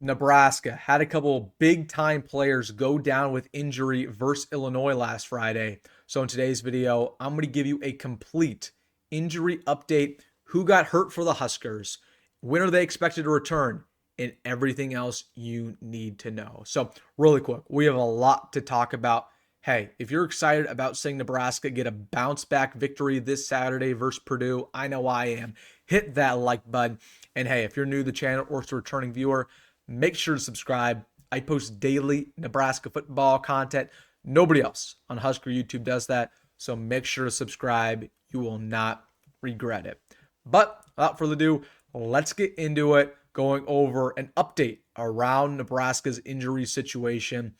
Nebraska had a couple big time players go down with injury versus Illinois last Friday. So in today's video, I'm going to give you a complete injury update. Who got hurt for the Huskers? When are they expected to return? And everything else you need to know. So really quick, we have a lot to talk about. Hey, if you're excited about seeing Nebraska get a bounce back victory this Saturday versus Purdue, I know I am. Hit that like button. And hey, if you're new to the channel or it's a returning viewer, make sure to subscribe. I post daily Nebraska football content. Nobody else on Husker YouTube does that. So make sure to subscribe. You will not regret it. But without further ado, let's get into it, going over an update around Nebraska's injury situation.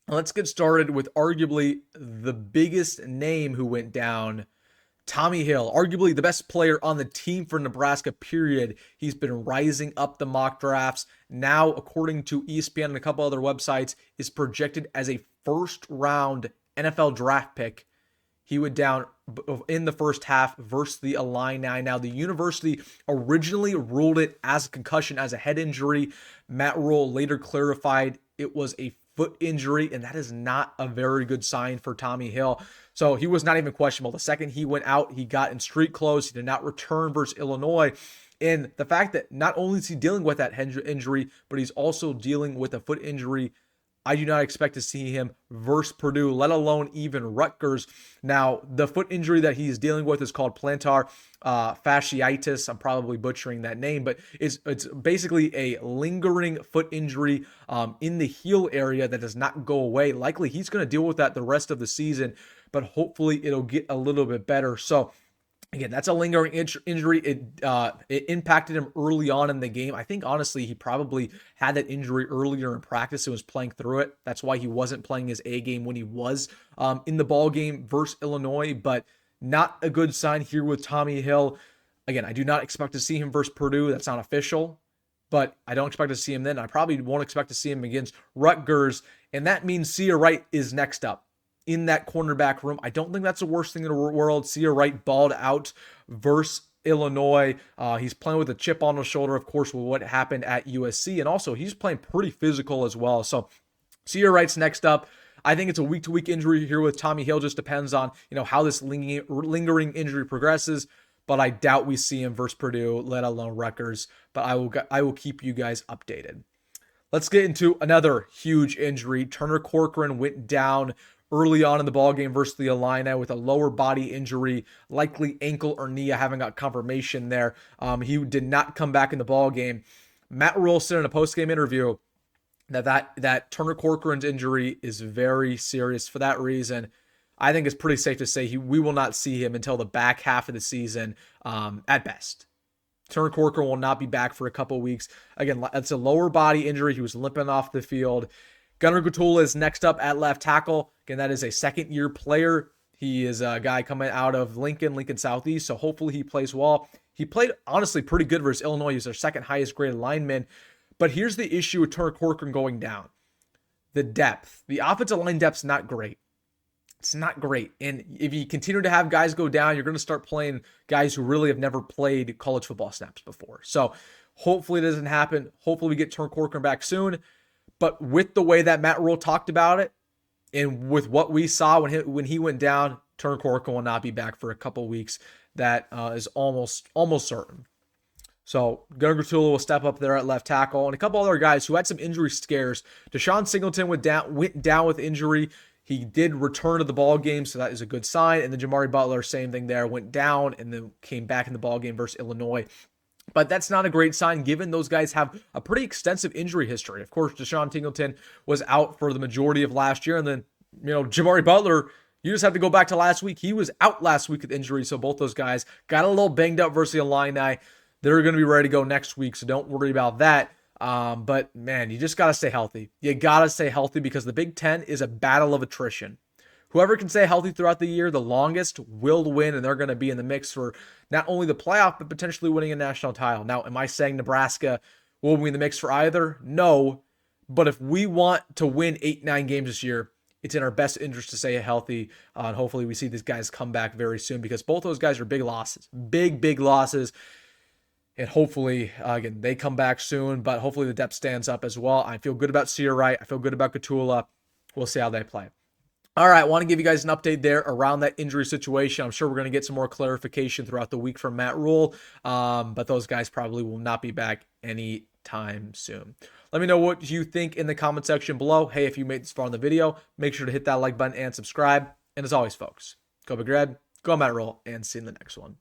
Let's get started with arguably the biggest name who went down, Tommi Hill, arguably the best player on the team for Nebraska, period. He's been rising up the mock drafts. Now, according to ESPN and a couple other websites, is projected as a first-round NFL draft pick. He went down in the first half versus the Illini. Now, the university originally ruled it as a concussion, as a head injury. Matt Rhule later clarified it was a foot injury, and that is not a very good sign for Tommi Hill. So he was not even questionable. The second he went out, he got in street clothes. He did not return versus Illinois. And the fact that not only is he dealing with that injury, but he's also dealing with a foot injury, I do not expect to see him versus Purdue, let alone even Rutgers. Now, the foot injury that he's dealing with is called plantar fasciitis. I'm probably butchering that name, but it's basically a lingering foot injury in the heel area that does not go away. Likely, he's going to deal with that the rest of the season, but hopefully it'll get a little bit better. So again, that's a lingering injury. It impacted him early on in the game. I think, honestly, he probably had that injury earlier in practice and was playing through it. That's why he wasn't playing his A game when he was in the ball game versus Illinois, but not a good sign here with Tommi Hill. Again, I do not expect to see him versus Purdue. That's not official, but I don't expect to see him then. I probably won't expect to see him against Rutgers, and that means Sia Wright is next up in that cornerback room. I don't think that's the worst thing in the world. Sia Wright balled out versus Illinois. He's playing with a chip on his shoulder, of course, with what happened at USC. And also, he's playing pretty physical as well. So Sia Wright's next up. I think it's a week-to-week injury here with Tommi Hill. Just depends on, how this lingering injury progresses. But I doubt we see him versus Purdue, let alone Rutgers. But I will keep you guys updated. Let's get into another huge injury. Turner Corcoran went down early on in the ballgame versus the Illini with a lower body injury, likely ankle or knee. I haven't got confirmation there. He did not come back in the ballgame. Matt Rhule said in a postgame interview that Turner Corcoran's injury is very serious. For that reason, I think it's pretty safe to say we will not see him until the back half of the season at best. Turner Corcoran will not be back for a couple weeks. Again, it's a lower body injury. He was limping off the field. Gunnar Guttula is next up at left tackle. Again, that is a second-year player. He is a guy coming out of Lincoln Southeast, so hopefully he plays well. He played, honestly, pretty good versus Illinois. He's their second highest graded lineman. But here's the issue with Turner Corcoran going down. The depth. The offensive line depth's not great. It's not great. And if you continue to have guys go down, you're going to start playing guys who really have never played college football snaps before. So hopefully it doesn't happen. Hopefully we get Turner Corcoran back soon. But with the way that Matt Rhule talked about it, and with what we saw when he went down, Turner Corcoran will not be back for a couple weeks. That is almost certain. So Gunnar Guttula will step up there at left tackle, and a couple other guys who had some injury scares. Deshaun Singleton went down with injury. He did return to the ball game, so that is a good sign. And then Jamari Butler, same thing there, went down and then came back in the ball game versus Illinois. But that's not a great sign given those guys have a pretty extensive injury history. Of course, Deshaun Singleton was out for the majority of last year. And then, Jamari Butler, you just have to go back to last week. He was out last week with injury. So both those guys got a little banged up versus the Illini. They're going to be ready to go next week. So don't worry about that. But man, you just got to stay healthy. You got to stay healthy because the Big Ten is a battle of attrition. Whoever can stay healthy throughout the year, the longest, will win, and they're going to be in the mix for not only the playoff, but potentially winning a national title. Now, am I saying Nebraska will be in the mix for either? No. But if we want to win 8-9 games this year, it's in our best interest to stay healthy. And hopefully we see these guys come back very soon because both those guys are big losses. Big losses. And hopefully, again, they come back soon, but hopefully the depth stands up as well. I feel good about Sear Wright. I feel good about Katula. We'll see how they play. All right, I want to give you guys an update there around that injury situation. I'm sure we're going to get some more clarification throughout the week from Matt Rhule, but those guys probably will not be back anytime soon. Let me know what you think in the comment section below. Hey, if you made this far in the video, make sure to hit that like button and subscribe. And as always, folks, go Big Red, go Matt Rhule, and see you in the next one.